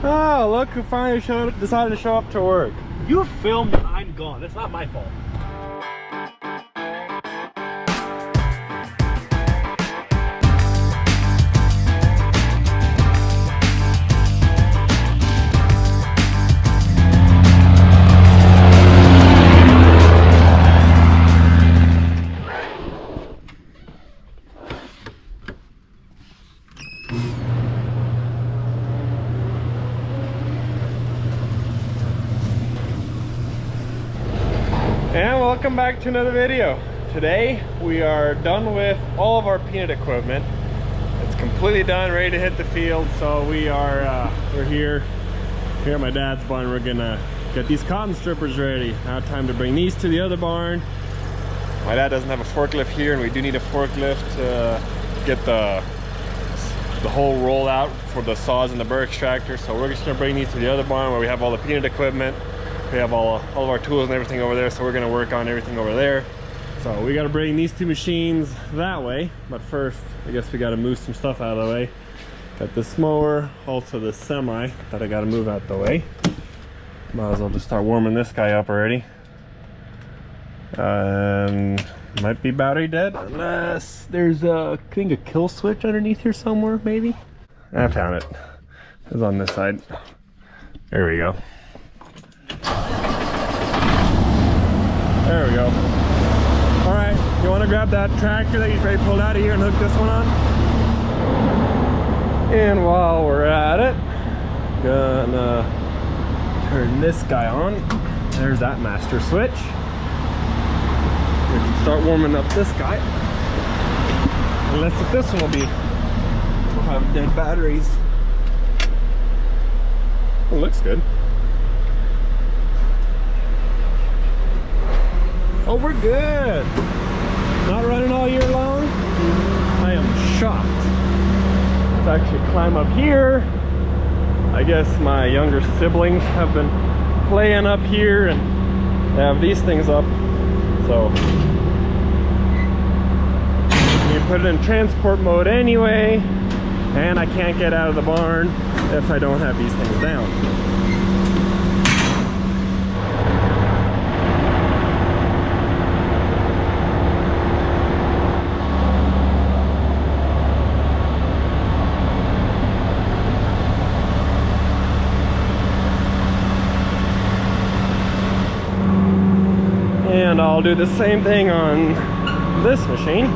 Oh, look who finally decided to show up to work. You film when I'm gone. That's not my fault. And welcome back to another video. Today we are done with all of our peanut equipment. It's completely done, ready to hit the field. So we're here at my dad's barn. We're gonna get these cotton strippers ready. Now time to bring these to the other barn. My dad doesn't have a forklift here, and we do need a forklift to get the whole roll out for the saws and the burr extractor. So we're just gonna bring these to the other barn where we have all the peanut equipment. We have all of our tools and everything over there, so we're gonna work on everything over there. So we gotta bring these two machines that way, but first I guess we gotta move some stuff out of the way. Got this mower, also this semi that I gotta move out the way. Might as well just start warming this guy up already. Might be battery dead unless there's I think a kill switch underneath here somewhere, maybe. I found it. It's on this side. There we go. There we go. All right, you want to grab that tractor that you already pulled out of here and hook this one on? And while we're at it, gonna turn this guy on. There's that master switch. We can start warming up this guy. Unless if this one will have dead batteries. It looks good. Oh, we're good. Not running all year long. I am shocked. Let's actually climb up here. I guess my younger siblings have been playing up here and they have these things up. So you put it in transport mode anyway, and I can't get out of the barn if I don't have these things down. And I'll do the same thing on this machine.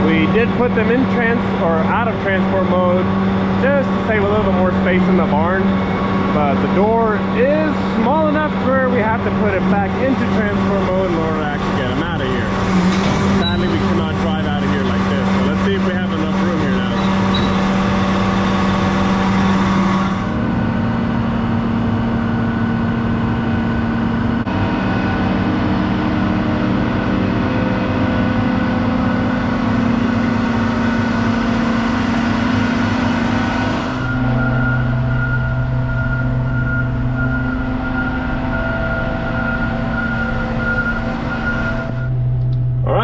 We did put them in out of transport mode just to save a little bit more space in the barn, but the door is small enough where we have to put it back into transport mode in order to actually get them out of here. Sadly, we cannot drive out of here like this, so let's see if we have enough room here now.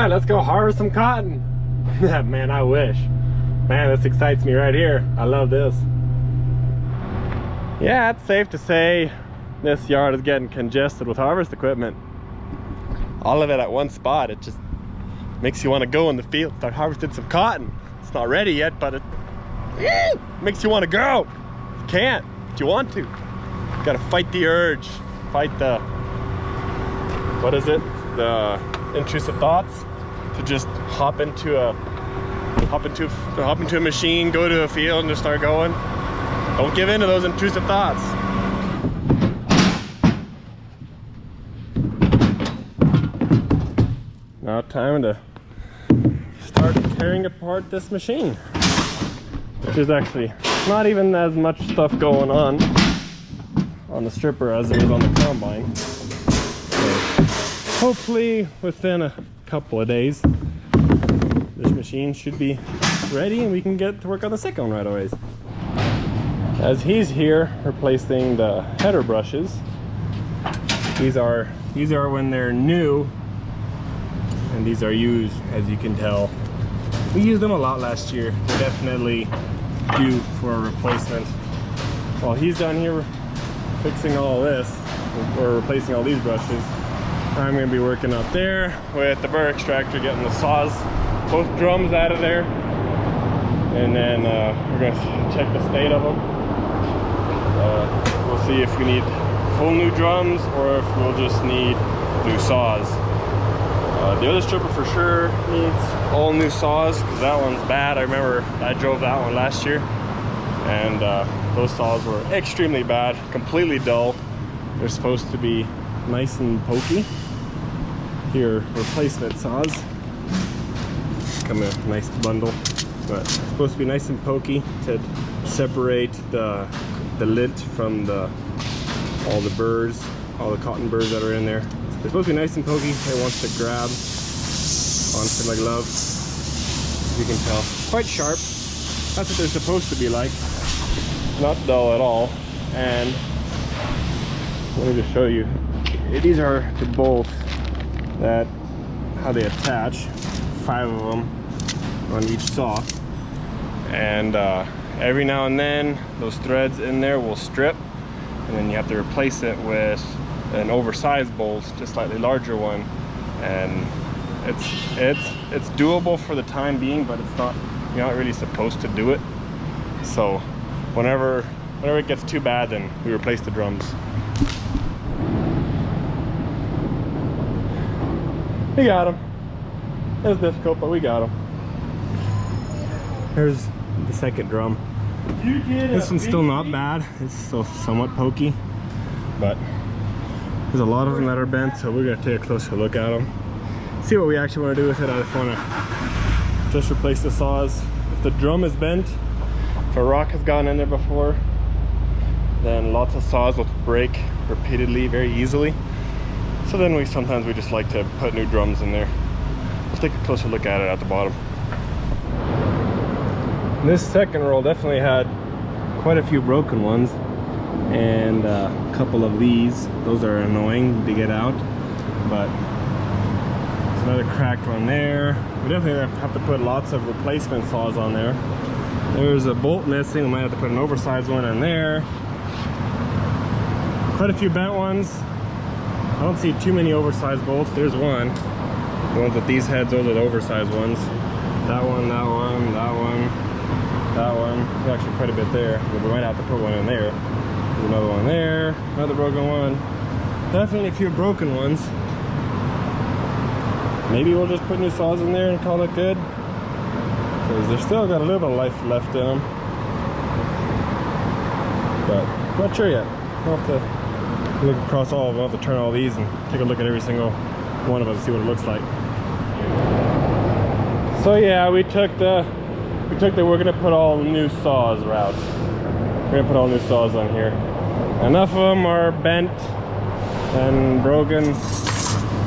Let's go harvest some cotton. Man, I wish. Man, this excites me right here. I love this. Yeah, it's safe to say this yard is getting congested with harvest equipment. All of it at one spot. It just makes you want to go in the field, start harvesting some cotton. It's not ready yet, but it makes you want to go. You can't, but you want to. You gotta fight the urge. Fight the, what is it? The intrusive thoughts. To just hop into a machine, go to a field and just start going. Don't give in to those intrusive thoughts. Now time to start tearing apart this machine. There's actually not even as much stuff going on the stripper as there is on the combine. So hopefully within a couple of days this machine should be ready and we can get to work on the second one right away. As he's here replacing the header brushes, these are when they're new, and these are used, as you can tell. We used them a lot last year. They're definitely due for a replacement. While he's down here fixing all this, or replacing all these brushes, I'm going to be working up there with the burr extractor, getting the saws, both drums out of there, and then we're going to check the state of them. We'll see if we need full new drums or if we'll just need new saws. The other stripper for sure needs all new saws because that one's bad. I remember I drove that one last year, and those saws were extremely bad, completely dull. They're supposed to be nice and pokey. Here, replacement saws come in a nice bundle, but it's supposed to be nice and pokey to separate the lint from all the burrs, all the cotton burrs that are in there. They're supposed to be nice and pokey. It wants to grab onto my glove. You can tell, quite sharp. That's what they're supposed to be like. Not dull at all. And let me just show you. These are the bolts that how they attach. 5 of them on each saw. And every now and then, those threads in there will strip, and then you have to replace it with an oversized bolt, just slightly larger one. And it's doable for the time being, but it's not, you're not really supposed to do it. So whenever it gets too bad, then we replace the drums. We got them. It was difficult, but we got them. Here's the second drum. This one's still not bad. It's still somewhat pokey, but there's a lot of them that are bent, so we're gonna take a closer look at them. See what we actually want to do with it. I just want to just replace the saws. If the drum is bent, if a rock has gone in there before, then lots of saws will break repeatedly very easily. So then sometimes we just like to put new drums in there. Let's take a closer look at it at the bottom. This second roll definitely had quite a few broken ones, and a couple of these. Those are annoying to get out, but there's another cracked one there. We definitely have to put lots of replacement saws on there. There's a bolt missing. We might have to put an oversized one in there. Quite a few bent ones. I don't see too many oversized bolts. There's one. The ones with these heads, those are the oversized ones. That one, that one, that one, that one. There's actually quite a bit there, but we might have to put one in there. There's another one there, another broken one. Definitely a few broken ones. Maybe we'll just put new saws in there and call it good, because they've still got a little bit of life left in them. But not sure yet. We'll have to look across all of them. We'll have to turn all these and take a look at every single one of them, see what it looks like. So yeah, we're gonna put all new saws route. We're gonna put all new saws on here. Enough of them are bent and broken.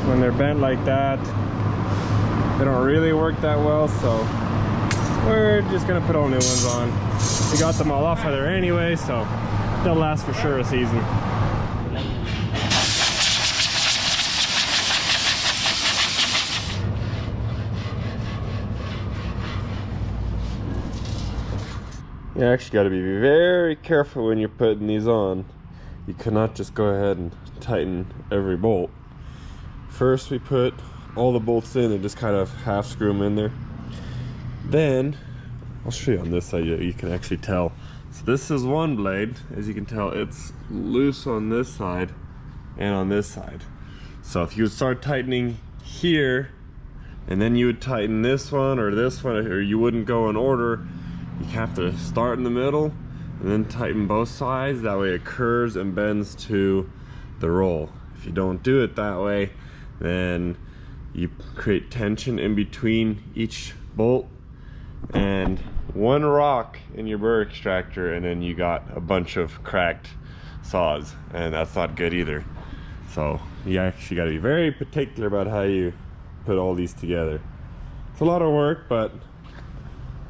When they're bent like that, they don't really work that well, so we're just gonna put all new ones on. We got them all off of there anyway, so they'll last for sure a season. You actually got to be very careful when you're putting these on. You cannot just go ahead and tighten every bolt. First we put all the bolts in and just kind of half screw them in there. Then I'll show you on this side, you can actually tell. So this is one blade. As you can tell, it's loose on this side and on this side. So if you would start tightening here and then you would tighten this one, or you wouldn't go in order. You have to start in the middle and then tighten both sides. That way it curves and bends to the roll. If you don't do it that way, then you create tension in between each bolt and one rock in your burr extractor, and then you got a bunch of cracked saws, and that's not good either. So you actually got to be very particular about how you put all these together. It's a lot of work, but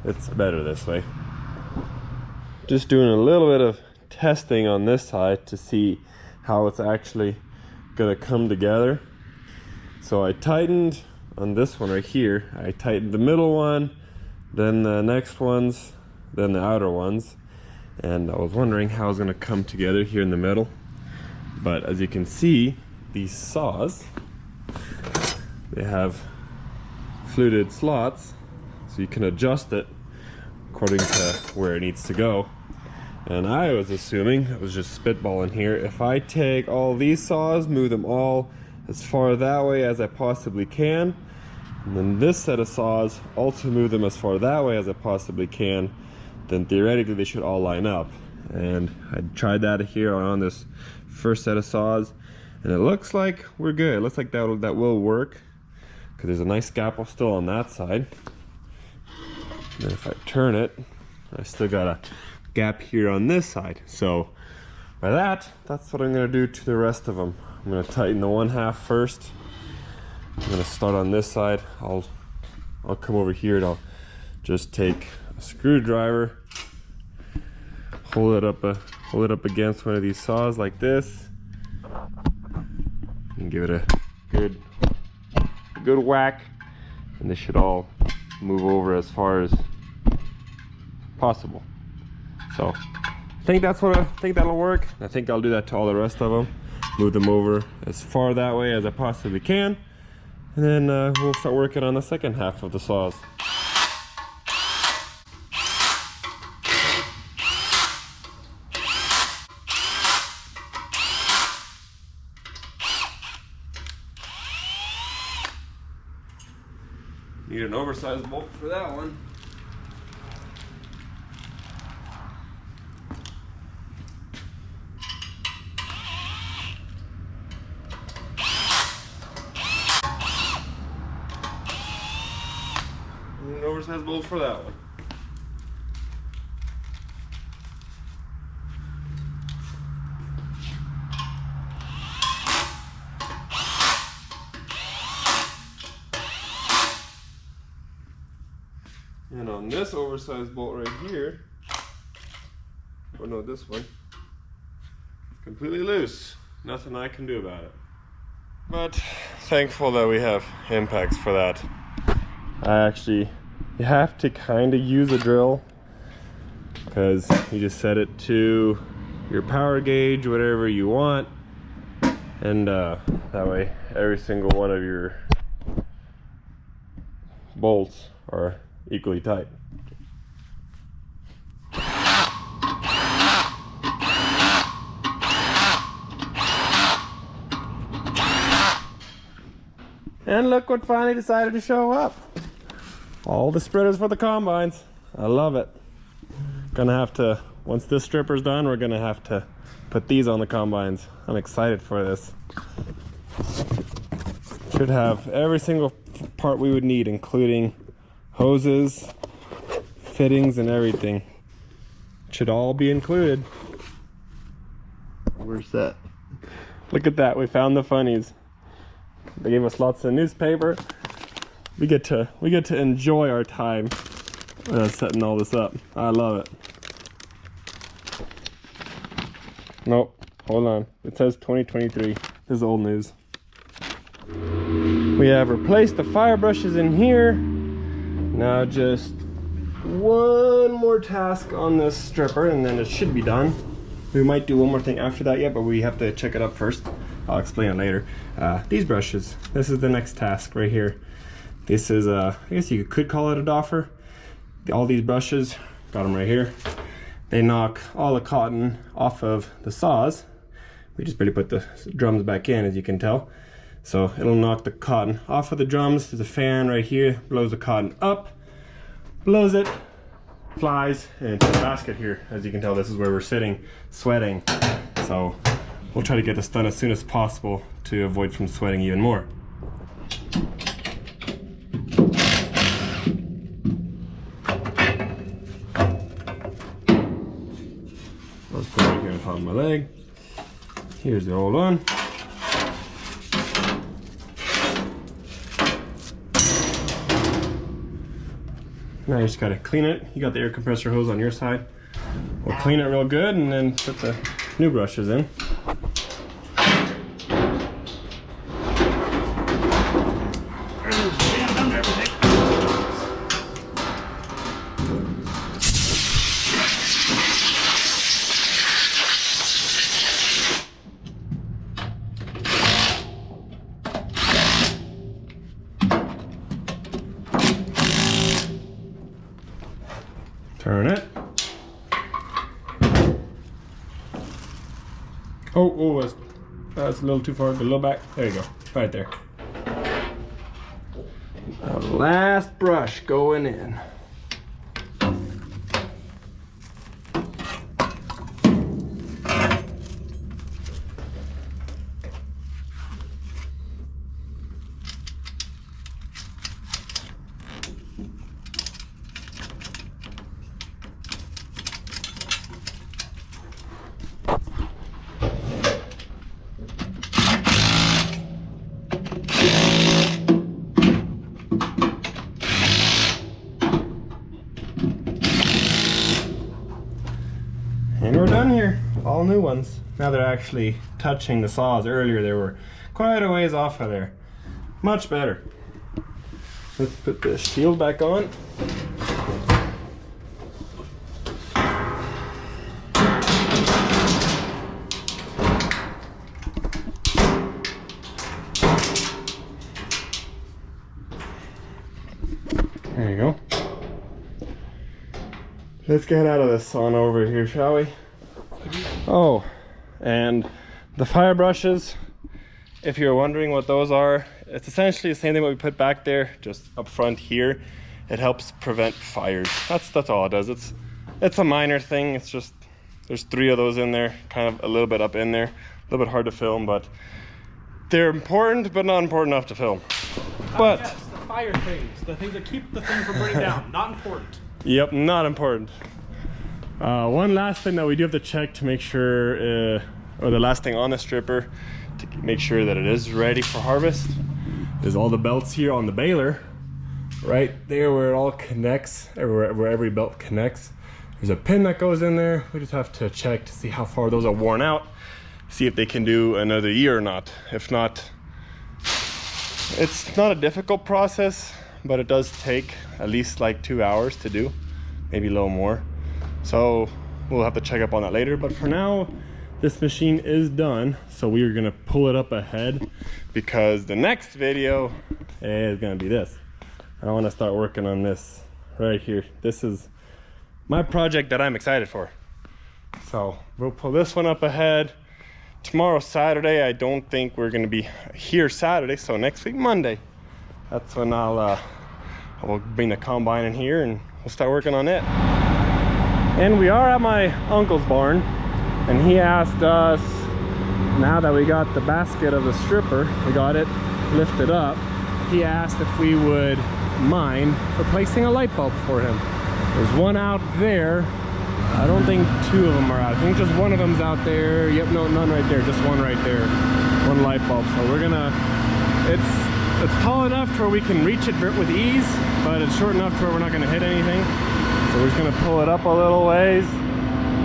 it's better this way. Just doing a little bit of testing on this side to see how it's actually gonna come together. So I tightened on this one right here. I tightened the middle one, then the next ones, then the outer ones. And I was wondering how it's gonna come together here in the middle. But as you can see, these saws, they have fluted slots, so you can adjust it according to where it needs to go. And I was assuming, I was just spitballing here, if I take all these saws, move them all as far that way as I possibly can, and then this set of saws, also move them as far that way as I possibly can, then theoretically they should all line up. And I tried that here on this first set of saws, and it looks like we're good. It looks like that will work, because there's a nice gap still on that side. And then if I turn it, I still got a gap here on this side. So by that's what I'm going to do to the rest of them. I'm going to tighten the one half first. I'm going to start on this side. I'll come over here and I'll just take a screwdriver, hold it up against one of these saws like this, and give it a good whack, and they should all move over as far as possible. So I think that'll work. I think I'll do that to all the rest of them. Move them over as far that way as I possibly can, and then we'll start working on the second half of the saws. Need an oversized bolt for that one. An oversized bolt for that one. And on this oversized bolt right here, or no, this one, it's completely loose. Nothing I can do about it. But thankful that we have impacts for that. You have to kind of use a drill, because you just set it to your power gauge, whatever you want, and that way every single one of your bolts are equally tight. And look what finally decided to show up. All the spreaders for the combines. I love it. Gonna have to, once this stripper's done, we're gonna have to put these on the combines. I'm excited for this. Should have every single part we would need, including hoses, fittings, and everything. Should all be included. Where's that? Look at that, we found the funnies. They gave us lots of newspaper. We get to enjoy our time setting all this up. I love it. Nope, hold on. It says 2023. This is old news. We have replaced the fire brushes in here. Now just one more task on this stripper and then it should be done. We might do one more thing after that yet, but we have to check it up first. I'll explain it later. These brushes, this is the next task right here. This is, I guess you could call it a doffer. All these brushes, got them right here. They knock all the cotton off of the saws. We just barely put the drums back in, as you can tell. So it'll knock the cotton off of the drums. There's a fan right here, blows the cotton up, blows it, flies into the basket here. As you can tell, this is where we're sitting, sweating. So we'll try to get this done as soon as possible to avoid from sweating even more. Let's put it right here on top of my leg. Here's the old one. Now you just gotta clean it. You got the air compressor hose on your side. We'll clean it real good and then put the new brushes in. Turn it. Oh, that's a little too far. A little back. There you go. Right there. The last brush going in. And we're done here. All new ones. Now they're actually touching the saws. Earlier they were quite a ways off of there. Much better. Let's put the shield back on. There you go. Let's get out of the sun over here, shall we? Oh, and the fire brushes, if you're wondering what those are, it's essentially the same thing what we put back there, just up front here. It helps prevent fires. That's all it does. It's a minor thing. It's just, there's 3 of those in there, kind of a little bit up in there. A little bit hard to film, but they're important, but not important enough to film. But yes, the fire things, the things that keep the thing from burning down, not important. Yep, not important. One last thing that we do have to check to make sure, or the last thing on the stripper to make sure that it is ready for harvest, is all the belts here on the baler. Right there where it all connects, where every belt connects. There's a pin that goes in there. We just have to check to see how far those are worn out, see if they can do another year or not. If not, it's not a difficult process, but it does take at least like 2 hours to do, maybe a little more. So we'll have to check up on that later, but for now this machine is done. So we are gonna pull it up ahead because the next video is gonna be this. I want to start working on this right here. This is my project that I'm excited for. So we'll pull this one up ahead. Tomorrow, Saturday, I don't think we're gonna be here Saturday, so next week, Monday, that's when I'll bring the combine in here and we'll start working on it. And we are at my uncle's barn, and he asked us, now that we got the basket of the stripper, we got it lifted up, he asked if we would mind replacing a light bulb for him. There's one out there. I don't think 2 of them are out. I think just one of them's out there. Yep, no, none right there. Just one right there. One light bulb. So we're gonna, it's tall enough to where we can reach it with ease, but it's short enough to where we're not gonna hit anything. So we're just gonna pull it up a little ways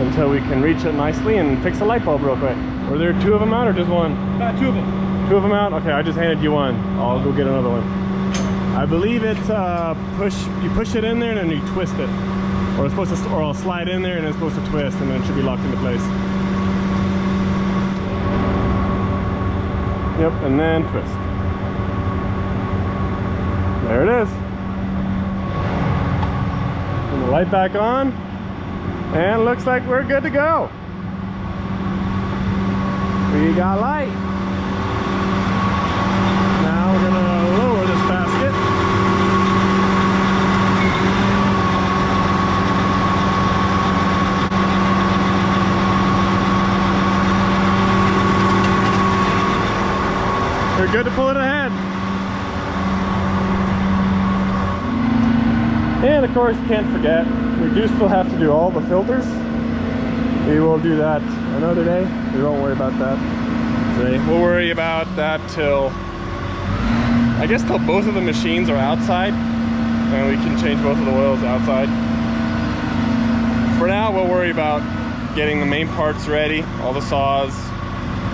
until we can reach it nicely and fix a light bulb real quick. Were there 2 of them out or just one? 2 of them. 2 of them out? Okay, I just handed you one. I'll go get another one. I believe it's you push it in there and then you twist it. Or it's supposed to, or I'll slide in there and it's supposed to twist and then it should be locked into place. Yep, and then twist. There it is. Turn the light back on. And looks like we're good to go. We got light. Now we're gonna lower this basket. We're good to pull it ahead. And of course, can't forget, we do still have to do all the filters. We will do that another day. We won't worry about that today. We'll worry about that till, I guess till both of the machines are outside. and we can change both of the oils outside. For now, we'll worry about getting the main parts ready, all the saws,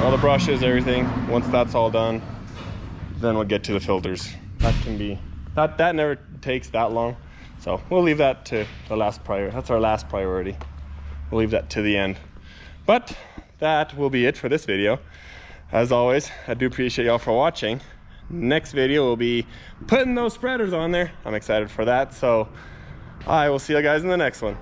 all the brushes, everything. Once that's all done, then we'll get to the filters. That can be, that never takes that long. So we'll leave that to the last priority. That's our last priority. We'll leave that to the end. But that will be it for this video. As always, I do appreciate y'all for watching. Next video will be putting those spreaders on there. I'm excited for that. So I will see you guys in the next one.